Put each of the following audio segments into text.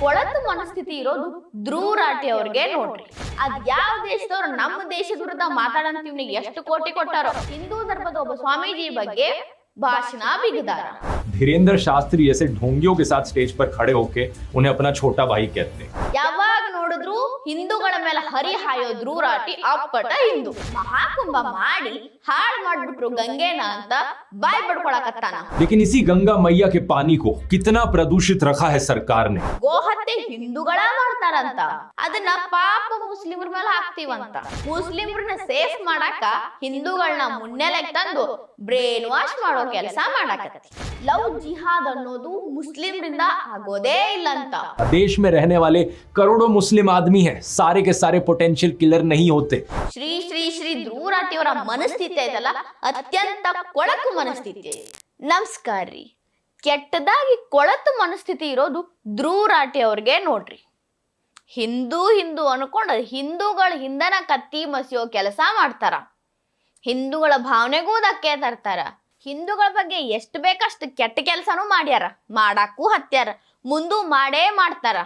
ಕೊಳತು ಮನಸ್ಥಿತಿ ಇರೋದು ಧ್ರುವ ರಾಠಿ ಅವ್ರಿಗೆ ನೋಡ್ರಿ. ಅದ್ ಯಾವ ದೇಶದವ್ರು ನಮ್ಮ ದೇಶದ ವಿರುದ್ಧ ಮಾತಾಡಂತ ಇವ್ನಿಗೆ ಎಷ್ಟು ಕೋಟಿ ಕೊಟ್ಟಾರೋ. ಹಿಂದೂ ಧರ್ಮದ ಒಬ್ಬ ಸ್ವಾಮೀಜಿ ಬಗ್ಗೆ ಭಾಷಣ ಬಿಗಿದಾರ. धीरेन्द्र शास्त्री ऐसे ढोंगियों के साथ स्टेज पर खड़े होके उन्हें अपना छोटा भाई कहते हैं. ಯಾವಾಗ ನೋಡಿದ್ರು ಹಿಂದೂಗಳ ಮೇಲೆ ಹರಿ ಹಾಯೋ ಧ್ರುವ ರಾಠಿ ಅಪ್ಪಟ ಹಿಂದೂ. ಮಹಾಕುಂಭ ಮಾಡಿ ಹಾಳು ಮಾಡ್ಬಿಟ್ರು ಗಂಗೆನ ಅಂತ ಬಾಯ್ ಬಡ್ಕೊಳಕತ್ತಾನ. लेकिन इसी गंगा मैया के पानी को कितना प्रदूषित रखा है सरकार ने. ಗೋಹತ್ಯೆ ಹಿಂದೂಗಳ ಮಾಡ್ತಾರಂತ, ಅದನ್ನ ಪಾಪ ಮುಸ್ಲಿಮರ ಮೇಲೆ ಹಾಕ್ತಿವಂತ. ಮುಸ್ಲಿಮರನ್ನ ಸೇಫ್ ಮಾಡಾಕ ಹಿಂದೂಗಳನ್ನ ಮುನ್ನೆಲೆಗೆ ತಂದು ಬ್ರೇನ್ ವಾಶ್ ಮಾಡೋ ಕೆಲಸ ಮಾಡಾಕತ್ತಿ. ಲವ್ ಜಿಹಾದ್ ಅನ್ನೋದು ಮುಸ್ಲಿಮರಿಂದ ಆಗೋದೇ ಇಲ್ಲ ಅಂತ. देश में रहने वाले करोड़ों मुस्लिम आदमी हैं, सारे के सारे पोटेंशियल किलर नहीं होते. ಶ್ರೀ ಶ್ರೀ ಶ್ರೀ ಧ್ರುವ ರಾಠಿ ಅವರ ಮನಸ್ಥಿತಿ ಐತಲ್ಲ, ಅತ್ಯಂತ ಕೊಳಕು ಮನಸ್ಥಿತಿ. ನಮಸ್ಕಾರ ರೀ. ಕೆಟ್ಟದಾಗಿ ಕೊಳತು ಮನಸ್ಥಿತಿ ಇರೋದು ಧ್ರುವ ರಾಠಿ ಅವ್ರಿಗೆ ನೋಡ್ರಿ. ಹಿಂದೂ ಹಿಂದೂ ಅನ್ಕೊಂಡು ಹಿಂದೂಗಳ ಹಿಂದನ ಕತ್ತಿ ಮಸಿಯೋ ಕೆಲಸ ಮಾಡ್ತಾರ. ಹಿಂದೂಗಳ ಭಾವನೆಗೂ ಧಕ್ಕೆ ತರ್ತಾರ. ಹಿಂದೂಗಳ ಬಗ್ಗೆ ಎಷ್ಟು ಬೇಕಷ್ಟು ಕೆಟ್ಟ ಕೆಲಸನೂ ಮಾಡ್ಯಾರ, ಮಾಡಾಕು ಹತ್ಯಾರ, ಮುಂದೂ ಮಾಡೇ ಮಾಡ್ತಾರ.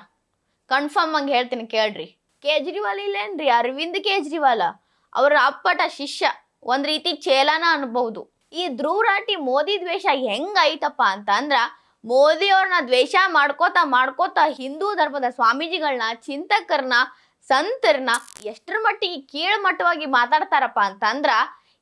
ಕನ್ಫರ್ಮ್ ಹಂಗೆ ಹೇಳ್ತೀನಿ ಕೇಳ್ರಿ. ಕೇಜ್ರಿವಾಲ್ ಇಲ್ಲೇನ್ರಿ, ಅರವಿಂದ್ ಕೇಜ್ರಿವಾಲ್ ಅವರ ಅಪ್ಪಟ ಶಿಷ್ಯ, ಒಂದ್ ರೀತಿ ಚೇಲನ ಅನ್ಬಹುದು. ಈ ಧ್ರುವ ರಾಠಿ ಮೋದಿ ದ್ವೇಷ ಹೆಂಗೈತಪ್ಪ ಅಂತ ಅಂದ್ರ, ಮೋದಿ ಅವ್ರನ್ನ ದ್ವೇಷ ಮಾಡ್ಕೋತ ಹಿಂದೂ ಧರ್ಮದ ಸ್ವಾಮೀಜಿಗಳನ್ನ, ಚಿಂತಕರನ್ನ, ಸಂತರನ್ನ ಎಷ್ಟರ ಮಟ್ಟಿಗೆ ಕೀಳ್ಮಟ್ಟವಾಗಿ ಮಾತಾಡ್ತಾರಪ್ಪ ಅಂತಂದ್ರ,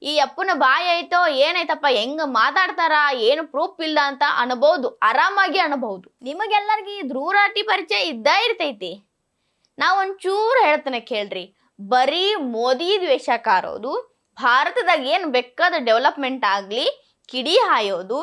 ಈ ಅಪ್ಪನ ಬಾಯಿ ಐತೋ ಏನೈತಪ್ಪ, ಹೆಂಗ ಮಾತಾಡ್ತಾರ, ಏನು ಪ್ರೂಫ್ ಇಲ್ಲ ಅಂತ ಅನ್ಬಹುದು, ಆರಾಮಾಗಿ ಅನ್ಬಹುದು. ನಿಮಗೆಲ್ಲರಿಗೂ ಈ ಧ್ರುವ ರಾಠಿ ಪರಿಚಯ ಇದ್ದ ಇರ್ತೈತಿ. ನಾವ್ ಒಂಚೂರು ಹೇಳ್ತೇನೆ ಕೇಳ್ರಿ. ಬರೀ ಮೋದಿ ದ್ವೇಷ ಕಾರೋದು, ಭಾರತದಾಗ ಏನು ಬೇಕಾದ ಡೆವಲಪ್ಮೆಂಟ್ ಆಗ್ಲಿ ಕಿಡಿ ಹಾಯೋದು,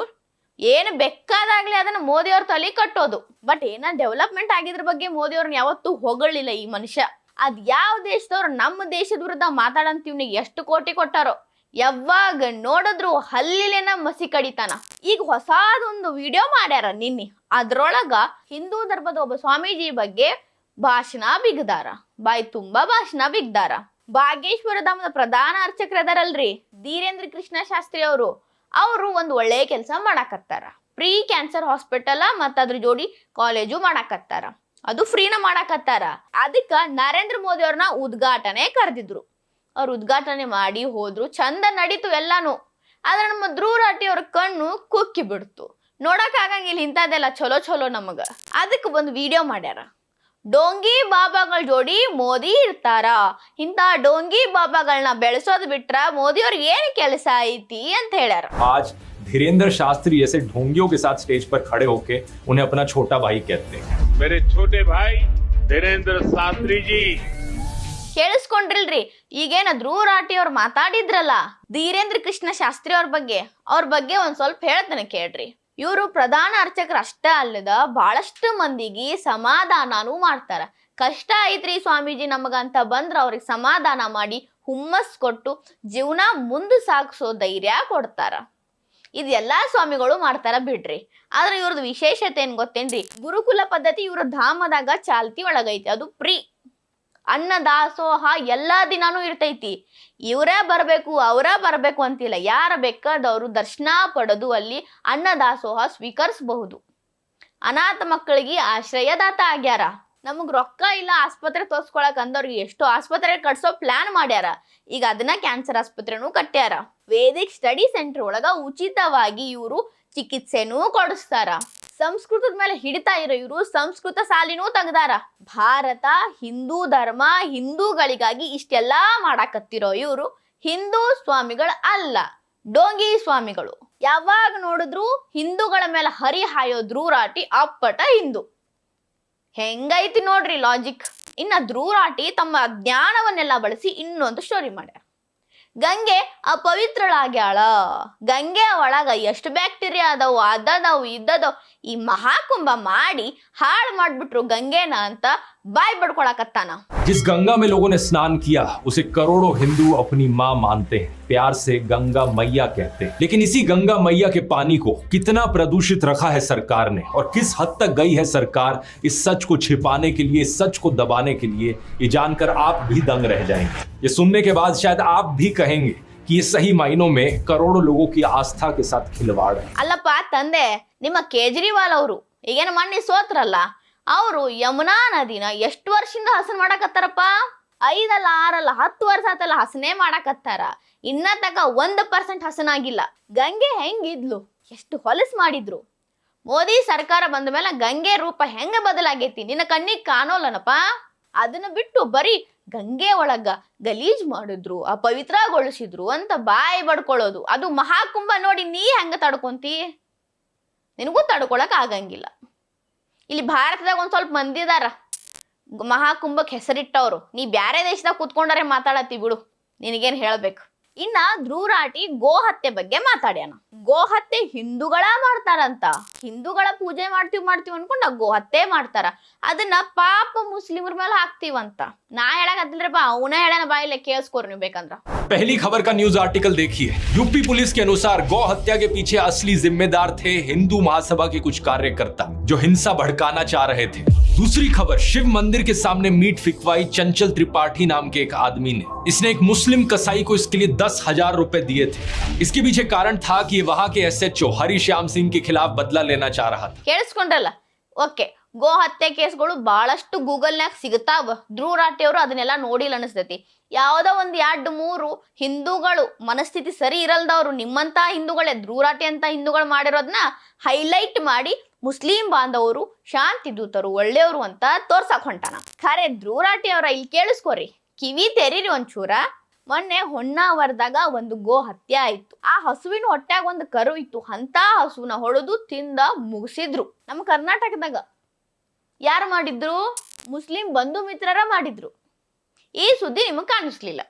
ಏನು ಬೇಕಾದಾಗ್ಲಿ ಅದನ್ನ ಮೋದಿ ಅವ್ರ ತಲೆ ಕಟ್ಟೋದು. ಬಟ್ ಏನ ಡೆವಲಪ್ಮೆಂಟ್ ಆಗಿದ್ರ ಬಗ್ಗೆ ಮೋದಿ ಅವ್ರನ್ನ ಯಾವತ್ತೂ ಹೊಗಳಿಲ್ಲ ಈ ಮನುಷ್ಯ. ಅದ್ ಯಾವ ದೇಶದವ್ರು ನಮ್ಮ ದೇಶದ ವಿರುದ್ಧ ಮಾತಾಡಂತ ಇವ್ನಿಗೆ ಎಷ್ಟು ಕೋಟಿ ಕೊಟ್ಟಾರೋ. ಯಾವಾಗ ನೋಡಿದ್ರು ಹಲ್ಲಿಲೇನ ಮಸಿ ಕಡಿತಾನ. ಈಗ ಹೊಸಾದೊಂದು ವಿಡಿಯೋ ಮಾಡ್ಯಾರ ನಿನ್ನೆ, ಅದ್ರೊಳಗ ಹಿಂದೂ ಧರ್ಮದ ಒಬ್ಬ ಸ್ವಾಮೀಜಿ ಬಗ್ಗೆ ಭಾಷಣ ಬಿಗದಾರ, ಬಾಯಿ ತುಂಬಾ ಭಾಷಣ ಬಿಗ್ದಾರ. ಬಾಗೇಶ್ವರ ಧಾಮದ ಪ್ರಧಾನ ಅರ್ಚಕರದಾರಲ್ರಿ ಧೀರೇಂದ್ರ ಕೃಷ್ಣ ಶಾಸ್ತ್ರಿ ಅವರು ಒಂದು ಒಳ್ಳೆ ಕೆಲಸ ಮಾಡಾಕತ್ತಾರ. ಪ್ರೀ ಕ್ಯಾನ್ಸರ್ ಹಾಸ್ಪಿಟಲ್ ಮತ್ತ ಅದ್ರ ಜೋಡಿ ಕಾಲೇಜು ಮಾಡಾಕತ್ತಾರ. ಅದು ಫ್ರೀನ ಮಾಡಾಕತ್ತಾರ. ಅದಕ್ಕ ನರೇಂದ್ರ ಮೋದಿ ಅವ್ರನ್ನ ಉದ್ಘಾಟನೆ ಕರೆದಿದ್ರು. ಅವ್ರು ಉದ್ಘಾಟನೆ ಮಾಡಿ ಹೋದ್ರು, ಚಂದ ನಡೀತು ಎಲ್ಲಾನು. ಆದ್ರೆ ನಮ್ಮ ಧ್ರುವ ರಾಠಿ ಅವ್ರ ಕಣ್ಣು ಕುಕ್ಕಿ ಬಿಡ್ತು. ನೋಡಕ್ ಆಗಂಗಿಲ್ಲ ಇಂಥದ್ದೆಲ್ಲ ಚಲೋ ಚಲೋ ನಮಗ. ಅದಕ್ಕೆ ಒಂದು ವಿಡಿಯೋ ಮಾಡ್ಯಾರ. ಡೋಂಗಿ ಬಾಬಾಗಳ ಜೋಡಿ ಮೋದಿ ಇರ್ತಾರ, ಇಂಥ ಡೋಂಗಿ ಬಾಬಾಗಳನ್ನ ಬೆಳೆಸೋದ್ ಬಿಟ್ರ ಮೋದಿ ಅವ್ರಿಗೆ ಏನ್ ಕೆಲಸ ಐತಿ ಅಂತ ಹೇಳ್ಯಾರ. आज धीरेन्द्र शास्त्री ऐसे ढोंगियों के साथ स्टेज पर खड़े होके उन्हें अपना छोटा भाई कहते हैं. मेरे छोटे भाई धीरेन्द्र शास्त्री जी. ಕೇಳಿಸ್ಕೊಂಡ್ರಿಲ್ರಿ, ಈಗೇನ ಧ್ರುವ ರಾಠಿ ಅವ್ರು ಮಾತಾಡಿದ್ರಲ್ಲ ಧೀರೇಂದ್ರ ಕೃಷ್ಣ ಶಾಸ್ತ್ರಿ ಅವ್ರ ಬಗ್ಗೆ ಒಂದ್ ಸ್ವಲ್ಪ ಹೇಳ್ತಾನೆ ಕೇಳ್ರಿ. ಇವರು ಪ್ರಧಾನ ಅರ್ಚಕರು ಅಷ್ಟೇ ಅಲ್ಲದ ಬಹಳಷ್ಟು ಮಂದಿಗೆ ಸಮಾಧಾನನೂ ಮಾಡ್ತಾರ. ಕಷ್ಟ ಐತ್ರಿ ಸ್ವಾಮೀಜಿ ನಮಗ ಅಂತ ಬಂದ್ರ ಅವ್ರಿಗೆ ಸಮಾಧಾನ ಮಾಡಿ ಹುಮ್ಮಸ್ ಕೊಟ್ಟು ಜೀವನ ಮುಂದೆ ಸಾಗಿಸೋ ಧೈರ್ಯ ಕೊಡ್ತಾರ. ಇದು ಎಲ್ಲಾ ಸ್ವಾಮಿಗಳು ಮಾಡ್ತಾರ ಬಿಡ್ರಿ. ಆದ್ರೆ ಇವ್ರದ್ದು ವಿಶೇಷತೆ ಏನ್ ಗೊತ್ತೇನ್ರಿ, ಗುರುಕುಲ ಪದ್ಧತಿ ಇವ್ರ ಧಾಮದಾಗ ಚಾಲ್ತಿ ಒಳಗೈತಿ. ಅದು ಪ್ರೀ ಅನ್ನದಾಸೋಹ ಎಲ್ಲಾ ದಿನಾನೂ ಇರ್ತೈತಿ. ಇವರೇ ಬರ್ಬೇಕು ಅಂತಿಲ್ಲ, ಯಾರ ಬೇಕಾದವರು ದರ್ಶನ ಪಡೆದು ಅಲ್ಲಿ ಅನ್ನದಾಸೋಹ ಸ್ವೀಕರಿಸಬಹುದು. ಅನಾಥ ಮಕ್ಕಳಿಗೆ ಆಶ್ರಯದಾತ ಆಗ್ಯಾರ. ನಮಗ್ ರೊಕ್ಕ ಇಲ್ಲ ಆಸ್ಪತ್ರೆ ತೋರ್ಸ್ಕೊಳಕ್ ಅಂದವ್ರಿಗೆ ಎಷ್ಟೋ ಆಸ್ಪತ್ರೆ ಕಟ್ಸೋ ಪ್ಲಾನ್ ಮಾಡ್ಯಾರ. ಈಗ ಅದನ್ನ ಕ್ಯಾನ್ಸರ್ ಆಸ್ಪತ್ರೆನೂ ಕಟ್ಟ್ಯಾರ. ವೇದಿಕ್ ಸ್ಟಡಿ ಸೆಂಟರ್ ಒಳಗ ಉಚಿತವಾಗಿ ಇವರು ಚಿಕಿತ್ಸೆನೂ ಕೊಡಿಸ್ತಾರ. ಸಂಸ್ಕೃತದ ಮೇಲೆ ಹಿಡಿತಾ ಇರೋ ಇವರು ಸಂಸ್ಕೃತ ಸಾಲಿನೂ ತೆಗ್ದಾರ. ಭಾರತ ಹಿಂದೂ ಧರ್ಮ, ಹಿಂದೂಗಳಿಗಾಗಿ ಇಷ್ಟೆಲ್ಲಾ ಮಾಡಾಕತ್ತಿರೋ ಇವರು ಹಿಂದೂ ಸ್ವಾಮಿಗಳು ಅಲ್ಲ, ಡೋಂಗಿ ಸ್ವಾಮಿಗಳು. ಯಾವಾಗ ನೋಡಿದ್ರು ಹಿಂದೂಗಳ ಮೇಲೆ ಹರಿ ಹಾಯೋ ಧ್ರುವ ರಾಠಿ ಅಪ್ಪಟ ಹಿಂದೂ. ಹೆಂಗೈತಿ ನೋಡ್ರಿ ಲಾಜಿಕ್. ಇನ್ನ ಧ್ರುವ ರಾಠಿ ತಮ್ಮ ಜ್ಞಾನವನ್ನೆಲ್ಲ ಬಳಸಿ ಇನ್ನೊಂದು ಸ್ಟೋರಿ ಮಾಡ್ಯಾರ. ಗಂಗೆ ಅಪವಿತ್ರಳಾಗ್ಯಾಳ, ಗಂಗೆ ಒಳಗ ಎಷ್ಟು ಬ್ಯಾಕ್ಟೀರಿಯಾ ಅದಾವು, ಇದ್ದದವು ಈ ಮಹಾಕುಂಭ ಮಾಡಿ ಹಾಳು ಮಾಡ್ಬಿಟ್ರು ಗಂಗೆನ ಅಂತ ಬಾಯ್ ಬಡ್ಕೊಳಕತ್ತಾನ. जिस गंगा में लोगों ने स्नान किया उसे करोड़ों हिंदू अपनी मां मानते हैं, प्यार से गंगा मैया कहते हैं. लेकिन इसी गंगा मैया के पानी को कितना प्रदूषित रखा है सरकार ने, और किस हद तक गई है सरकार इस सच को छिपाने के लिए, इस सच को दबाने के लिए, ये जानकर आप भी दंग रह जाएंगे. ये सुनने के बाद शायद आप भी कहेंगे कि ये सही मायनों में करोड़ों लोगों की आस्था के साथ खिलवाड़ है. ಅಲ್ಲಪ್ಪ ತಂದೆ, ನಿಮ್ಮ ಕೇಜ್ರಿವಾಲ್ ಅವರು ಈಗೇನು ಮೊನ್ನೆ ಸೋತ್ರಲ್ಲ, ಅವರು ಯಮುನಾ ನದಿನ ಎಷ್ಟು ವರ್ಷದಿಂದ ಹಸನ್ ಮಾಡಕತ್ತಾರಪ್ಪ? 5 ಅಲ್ಲ 6 ಅಲ್ಲ 10 ವರ್ಷ ಆತಲ್ಲ ಹಸನೇ ಮಾಡಕತ್ತಾರ. ಇನ್ನ ತಕ 1% ಹಸನಾಗಿಲ್ಲ. ಗಂಗೆ ಹೆಂಗಿದ್ಲು, ಎಷ್ಟು ಹೊಲಸ್ ಮಾಡಿದ್ರು. ಮೋದಿ ಸರ್ಕಾರ ಬಂದ ಮೇಲೆ ಗಂಗೆ ರೂಪ ಹೆಂಗ ಬದಲಾಗೈತಿ ನಿನ್ನ ಕಣ್ಣಿಗೆ ಕಾಣೋಲ್ಲನಪ್ಪ. ಅದನ್ನ ಬಿಟ್ಟು ಬರೀ ಗಂಗೆ ಒಳಗ ಗಲೀಜ್ ಮಾಡಿದ್ರು, ಅಪವಿತ್ರಗೊಳಿಸಿದ್ರು ಅಂತ ಬಾಯಿ ಬಡ್ಕೊಳ್ಳೋದು. ಅದು ಮಹಾಕುಂಭ ನೋಡಿ ನೀ ಹೆಂಗ ತಡ್ಕೊಂತಿ? ನಿನಗೂ ತಡ್ಕೊಳಕ್ ಆಗಂಗಿಲ್ಲ. ಇಲ್ಲಿ ಭಾರತದಾಗ ಒಂದ್ ಸ್ವಲ್ಪ ಮಂದಿ ಇದಾರ ಮಹಾಕುಂಭಕ್ಕೆ ಹೆಸರಿಟ್ಟವ್ರು. ನೀ ಬ್ಯಾರೆ ದೇಶದಾಗ ಕೂತ್ಕೊಂಡಾರೆ ಮಾತಾಡತ್ತಿ ಬಿಡು, ನಿನಗೇನ್ ಹೇಳ್ಬೇಕು. ಇನ್ನ ಧ್ರುವ ರಾಟಿ ಗೋ ಹತ್ಯೆ ಬಗ್ಗೆ ಮಾತಾಡ್ಯಾನ. ಗೋ ಹತ್ಯೆ ಹಿಂದೂಗಳ ಮಾಡ್ತಾರಂತ. ಹಿಂದೂಗಳ ಪೂಜೆ ಮಾಡ್ತೀವಿ ಅನ್ಕೊಂಡ ಗೋ ಹತ್ಯೆ ಮಾಡ್ತಾರ. ಅದನ್ನ ಪಾಪ ಮುಸ್ಲಿಮರ ಮೇಲೆ ಹಾಕ್ತಿವಂತ. ನಾ ಹೇಳಕತ್ತಿಲ್ರಪ್ಪ, ಅವನ ಹೇಳನ ಬಾಯಿಲೆ ಕೇಳಿಸ್ಕೋರಿ ನೀವು ಬೇಕಂದ್ರ. पहली खबर का न्यूज आर्टिकल देखिए। यूपी पुलिस के अनुसार गौ हत्या के पीछे असली जिम्मेदार थे हिंदू महासभा के कुछ कार्यकर्ता जो हिंसा भड़काना चाह रहे थे। दूसरी खबर, शिव मंदिर के सामने मीट फिकवाई चंचल त्रिपाठी नाम के एक आदमी ने। इसने एक मुस्लिम कसाई को इसके लिए 10,000 रुपए दिए थे। इसके पीछे कारण था कि वहां के SHO हरिश्याम सिंह के खिलाफ बदला लेना चाह रहा था। ಕೇಳಿಸ್ಕೊಂಡ್ರಲ್ಲ? ಓಕೆ, ಗೋ ಹತ್ಯೆ ಕೇಸ್ಗಳು ಬಹಳಷ್ಟು ಗೂಗಲ್ನಾಗ ಸಿಗ್ತಾವ. ಧ್ರುವ ರಾಟಿ ಅವರು ಅದನ್ನೆಲ್ಲ ನೋಡಿಲ್ಲ ಅನಿಸ್ತೈತಿ. ಯಾವುದೋ 1-2-3 ಹಿಂದೂಗಳು ಮನಸ್ಥಿತಿ ಸರಿ ಇರಲ್ದವ್ರು ನಿಮ್ಮಂತ ಹಿಂದೂಗಳೇ ಧ್ರುವ ರಾಟಿ ಅಂತ ಹಿಂದೂಗಳು ಮಾಡಿರೋದನ್ನ ಹೈಲೈಟ್ ಮಾಡಿ ಮುಸ್ಲಿಂ ಬಾಂಧವರು ಶಾಂತಿ ದೂತರು ಒಳ್ಳೆಯವರು ಅಂತ ತೋರ್ಸಕ್ ಹೊಂಟಾನ. ಖರೆ ಧ್ರುವ ರಾಟಿ ಅವರ ಇಲ್ಲಿ ಕೇಳಿಸ್ಕೋರಿ, ಕಿವಿ ತೆರೀರಿ ಒಂಚೂರ. ಮೊನ್ನೆ ಹೊನ್ನಾವರದಾಗ ಒಂದು ಗೋ ಹತ್ಯೆ ಆಯ್ತು. ಆ ಹಸುವಿನ ಹೊಟ್ಯಾಗ ಒಂದು ಕರು ಇತ್ತು. ಅಂತ ಹಸುವಿನ ಹೊಡೆದು ತಿಂದ ಮುಗಿಸಿದ್ರು. ನಮ್ಮ ಕರ್ನಾಟಕದಾಗ ಯಾರು ಮಾಡಿದ್ರು? ಮುಸ್ಲಿಂ ಬಂಧು ಮಿತ್ರರ ಮಾಡಿದ್ರು. ಈ ಸುದ್ದಿ ನಿಮಗೆ ಕಾಣಿಸ್ಲಿಲ್ಲ.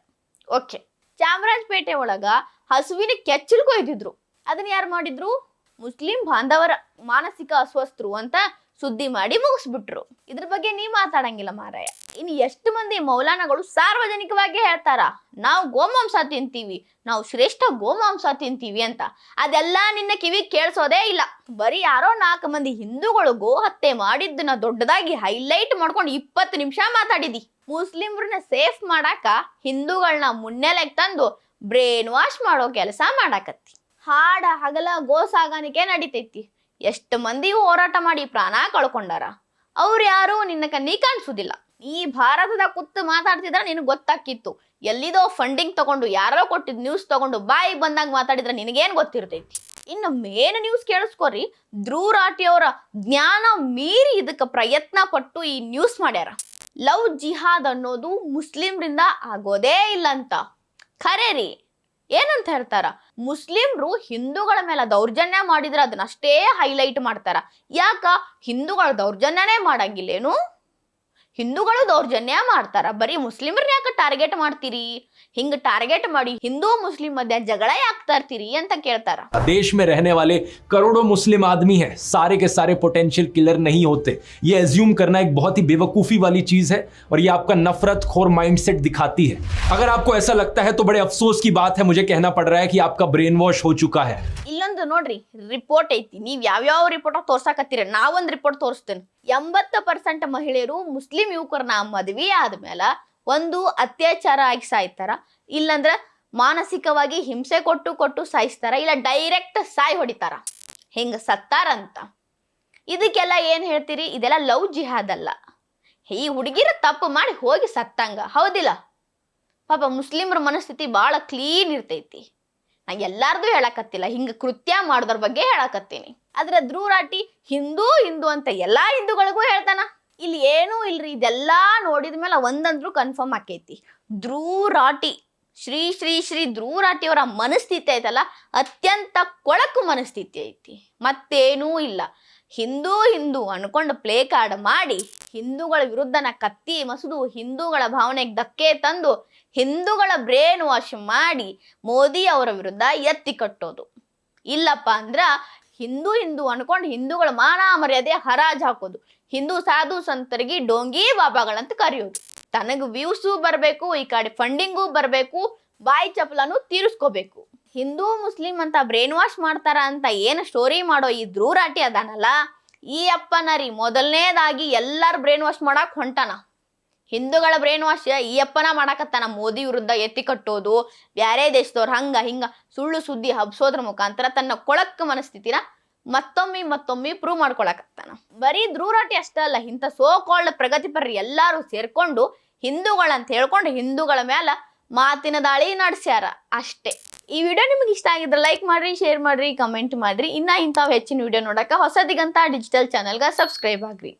ಓಕೆ, ಚಾಮರಾಜಪೇಟೆ ಒಳಗ ಹಸುವಿನ ಕೆಚ್ಚಲು ಕೊಯ್ದಿದ್ರು. ಅದನ್ನ ಯಾರು ಮಾಡಿದ್ರು? ಮುಸ್ಲಿಂ ಬಾಂಧವರ ಮಾನಸಿಕ ಅಸ್ವಸ್ಥರು ಅಂತ ಸುದ್ದಿ ಮಾಡಿ ಮುಗಿಸ್ಬಿಟ್ರು. ಇದ್ರ ಬಗ್ಗೆ ನೀ ಮಾತಾಡಂಗಿಲ್ಲ ಮಾರಾಯ. ಇನ್ನು ಎಷ್ಟು ಮಂದಿ ಮೌಲಾನಗಳು ಸಾರ್ವಜನಿಕವಾಗಿ ಹೇಳ್ತಾರ ನಾವು ಗೋಮಾಂಸ ತಿಂತೀವಿ, ನಾವು ಶ್ರೇಷ್ಠ ಗೋಮಾಂಸ ತಿಂತೀವಿ ಅಂತ. ಅದೆಲ್ಲ ನಿನ್ನ ಕಿವಿ ಕೇಳಿಸೋದೇ ಇಲ್ಲ. ಬರೀ ಯಾರೋ 4 ಮಂದಿ ಹಿಂದೂಗಳು ಗೋ ಹತ್ಯೆ ಮಾಡಿದ್ದನ್ನ ದೊಡ್ಡದಾಗಿ ಹೈಲೈಟ್ ಮಾಡ್ಕೊಂಡು 20 ನಿಮಿಷ ಮಾತಾಡಿದಿ. ಮುಸ್ಲಿಮ್ರನ್ನ ಸೇಫ್ ಮಾಡಾಕ ಹಿಂದೂಗಳನ್ನ ಮುನ್ನೆಲೆಗೆ ತಂದು ಬ್ರೇನ್ ವಾಶ್ ಮಾಡೋ ಕೆಲಸ ಮಾಡಾಕತ್ತಿ. ಹಾಡ ಹಗಲ ಗೋ ಸಾಗಾಣಿಕೆ ನಡಿತೈತಿ. ಎಷ್ಟು ಮಂದಿ ಹೋರಾಟ ಮಾಡಿ ಪ್ರಾಣ ಕಳ್ಕೊಂಡಾರ. ಅವ್ರು ಯಾರು ನಿನ್ನ ಕಣ್ಣಿಗೆ ಕಾಣಿಸುದಿಲ್ಲ. ಈ ಭಾರತದ ಕುತ್ತು ಮಾತಾಡ್ತಿದ್ರ ನಿನಗೆ ಗೊತ್ತಾಕಿತ್ತು. ಎಲ್ಲಿದೋ ಫಂಡಿಂಗ್ ತಗೊಂಡು ಯಾರೋ ಕೊಟ್ಟಿದ್ ನ್ಯೂಸ್ ತಗೊಂಡು ಬಾಯಿ ಬಂದಾಗ ಮಾತಾಡಿದ್ರೆ ನಿನಗೇನ್ ಗೊತ್ತಿರ್ತೈತಿ. ಇನ್ನು ಮೇನ್ ನ್ಯೂಸ್ ಕೇಳಿಸ್ಕೊರಿ. ಧ್ರುವ ರಾಟಿ ಅವರ ಜ್ಞಾನ ಮೀರಿ ಇದಕ್ಕೆ ಪ್ರಯತ್ನ ಪಟ್ಟು ಈ ನ್ಯೂಸ್ ಮಾಡ್ಯಾರ. ಲವ್ ಜಿಹಾದ್ ಅನ್ನೋದು ಮುಸ್ಲಿಮ್ರಿಂದ ಆಗೋದೇ ಇಲ್ಲ ಅಂತ. ಖರೆ ರೀ, ಏನಂತ ಹೇಳ್ತಾರ? ಮುಸ್ಲಿಮ್ರು ಹಿಂದೂಗಳ ಮೇಲೆ ದೌರ್ಜನ್ಯ ಮಾಡಿದ್ರೆ ಅದನ್ನಷ್ಟೇ ಹೈಲೈಟ್ ಮಾಡ್ತಾರ. ಯಾಕ? ಹಿಂದೂಗಳ ದೌರ್ಜನ್ಯನೇ ಮಾಡಂಗಿಲ್ಲೇನು? ಹಿಂದೂಗಳು ದೌರ್ಜನ್ಯ ಮಾಡ್ತಾರ, ಬರೀ ಮುಸ್ಲಿಮ್ರನ್ನ ಯಾಕೆ ಟಾರ್ಗೆಟ್ ಮಾಡ್ತೀರಿ? ಹಿಂಗ ಟಾರ್ಗೆಟ್ ಮಾಡಿ ಹಿಂದೂ ಮುಸ್ಲಿಂ ಮಧ್ಯ ಜಗಳ ಯಾಕೆ ತರ್ತೀರಿ ಅಂತ ಕೇಳ್ತಾರ. देश में रहने वाले करोड़ों मुस्लिम आदमी हैं, सारे के सारे पोटेंशियल किलर नहीं होते। ये एज्यूम करना एक बहुत ही बेवकूफी वाली चीज है और ये आपका नफरत खोर माइंडसेट दिखाती है। अगर आपको ऐसा लगता है तो बड़े अफसोस की बात है, मुझे कहना पड़ रहा है कि आपका ब्रेन वॉश हो चुका है। ಇಲ್ಲೊಂದು ನೋಡ್ರಿ ರಿಪೋರ್ಟ್ ಐತಿ. ನೀವ್ ಯಾವ್ಯಾವ ರಿಪೋರ್ಟ್ ತೋರ್ಸಾಕತ್ತೀರ, ನಾವೊಂದ್ ರಿಪೋರ್ಟ್ ತೋರಿಸ್ತೇನೆ. 80% ಮಹಿಳೆಯರು ಮುಸ್ಲಿಂ ಯುವಕರನ್ನ ಮದ್ವೆ ಆದ್ಮೇಲೆ ಒಂದು ಅತ್ಯಾಚಾರ ಆಗಿ ಸಾಯ್ತಾರ, ಇಲ್ಲಂದ್ರ ಮಾನಸಿಕವಾಗಿ ಹಿಂಸೆ ಕೊಟ್ಟು ಸಾಯಿಸ್ತಾರ, ಇಲ್ಲ ಡೈರೆಕ್ಟ್ ಸಾಯ್ ಹೊಡಿತಾರ. ಹಿಂಗ ಸತ್ತಾರಂತ. ಇದಕ್ಕೆಲ್ಲ ಏನ್ ಹೇಳ್ತೀರಿ? ಇದೆಲ್ಲ ಲವ್ ಜಿಹಾದ್ ಅಲ್ಲ. ಈ ಹುಡುಗಿರ ತಪ್ಪು ಮಾಡಿ ಹೋಗಿ ಸತ್ತಂಗ, ಹೌದಿಲ್ಲ? ಪಾಪ ಮುಸ್ಲಿಮ್ರ ಮನಸ್ಥಿತಿ ಬಹಳ ಕ್ಲೀನ್ ಇರ್ತೈತಿ. ನಾ ಎಲ್ಲಾರ್ದು ಹೇಳಕತ್ತಿಲ್ಲ, ಹಿಂಗ ಕೃತ್ಯ ಮಾಡೋದ್ರ ಬಗ್ಗೆ ಹೇಳಕತ್ತೀನಿ. ಆದ್ರೆ ಧ್ರುವ ರಾಟಿ ಹಿಂದೂ ಅಂತ ಎಲ್ಲಾ ಹಿಂದೂಗಳಿಗೂ ಹೇಳ್ತಾನ. ಇಲ್ಲಿ ಏನೂ ಇಲ್ರಿ. ಇದೆಲ್ಲಾ ನೋಡಿದ್ಮೇಲೆ ಒಂದಂದ್ರೂ ಕನ್ಫರ್ಮ್ ಆಕೈತಿ. ಧ್ರುವ ರಾಟಿ ಶ್ರೀ ಶ್ರೀ ಶ್ರೀ ಧ್ರುವ ರಾಟಿ ಅವರ ಮನಸ್ಥಿತಿ ಐತಲ್ಲ, ಅತ್ಯಂತ ಕೊಳಕು ಮನಸ್ಥಿತಿ ಐತಿ, ಮತ್ತೇನೂ ಇಲ್ಲ. ಹಿಂದೂ ಅನ್ಕೊಂಡು ಪ್ಲೇ ಕಾರ್ಡ್ ಮಾಡಿ ಹಿಂದೂಗಳ ವಿರುದ್ಧನ ಕತ್ತಿ ಮಸುದು ಹಿಂದೂಗಳ ಭಾವನೆಗೆ ಧಕ್ಕೆ ತಂದು ಹಿಂದೂಗಳ ಬ್ರೇನ್ ವಾಶ್ ಮಾಡಿ ಮೋದಿ ಅವರ ವಿರುದ್ಧ ಎತ್ತಿ ಕಟ್ಟೋದು. ಇಲ್ಲಪ್ಪ ಅಂದ್ರ ಹಿಂದೂ ಅನ್ಕೊಂಡು ಹಿಂದೂಗಳ ಮಾನ ಮರ್ಯಾದೆ ಹರಾಜ್ ಹಾಕೋದು, ಹಿಂದೂ ಸಾಧು ಸಂತರಿಗೆ ಡೋಂಗಿ ಬಾಬಾಗಳಂತ ಕರೆಯೋದು. ತನಗ ವ್ಯೂಸು ಬರಬೇಕು, ಈ ಕಡೆ ಫಂಡಿಂಗು ಬರಬೇಕು, ಬಾಯಿ ಚಪಲನು ತೀರಿಸ್ಕೋಬೇಕು. ಹಿಂದೂ ಮುಸ್ಲಿಂ ಅಂತ ಬ್ರೇನ್ ವಾಶ್ ಮಾಡ್ತಾರ ಅಂತ ಏನು ಸ್ಟೋರಿ ಮಾಡೋ ಈ ಧ್ರುವ ರಾಟಿ ಅದಾನಲ್ಲ, ಈ ಅಪ್ಪನ ರೀ ಮೊದಲನೇದಾಗಿ ಎಲ್ಲಾರ ಬ್ರೇನ್ ವಾಶ್ ಮಾಡಕ್ ಹೊಂಟಾನ. ಹಿಂದೂಗಳ ಬ್ರೇನ್ ವಾಶ್ ಈ ಅಪ್ಪನ ಮಾಡಾಕತ್ತಾನ. ಮೋದಿ ವಿರುದ್ಧ ಎತ್ತಿ ಕಟ್ಟೋದು, ಬ್ಯಾರೆ ದೇಶದವ್ರು ಹಂಗ ಹಿಂಗ ಸುಳ್ಳು ಸುದ್ದಿ ಹಬ್ಸೋದ್ರ ಮುಖಾಂತರ ತನ್ನ ಕೊಳಕ್ ಮನಸ್ಥಿತಿನ ಮತ್ತೊಮ್ಮೆ ಪ್ರೂವ್ ಮಾಡ್ಕೊಳಕತ್ತಾನ. ಬರೀ ಧ್ರುವ ರಾಟಿ ಅಷ್ಟೇ ಅಲ್ಲ, ಇಂಥ ಸೋ ಕಾಲ್ಡ್ ಪ್ರಗತಿಪರರು ಎಲ್ಲಾರು ಸೇರ್ಕೊಂಡು ಹಿಂದೂಗಳಂತ ಹೇಳ್ಕೊಂಡು ಹಿಂದೂಗಳ ಮೇಲೆ ಮಾತಿನ ದಾಳಿ ನಡೆಸ್ಯಾರ ಅಷ್ಟೇ. ಈ ವಿಡಿಯೋ ನಿಮಗೆ ಇಷ್ಟ ಆಗಿದ್ರೆ ಲೈಕ್ ಮಾಡ್ರಿ, ಶೇರ್ ಮಾಡ್ರಿ, ಕಮೆಂಟ್ ಮಾಡ್ರಿ. ಇನ್ನ ಇಂಥವು ಹೆಚ್ಚಿನ ವಿಡಿಯೋ ನೋಡಕ್ಕೆ ಹೊಸ ದಿಗಂತ ಡಿಜಿಟಲ್ ಚಾನಲ್ಗೆ ಸಬ್ಸ್ಕ್ರೈಬ್ ಆಗ್ರಿ.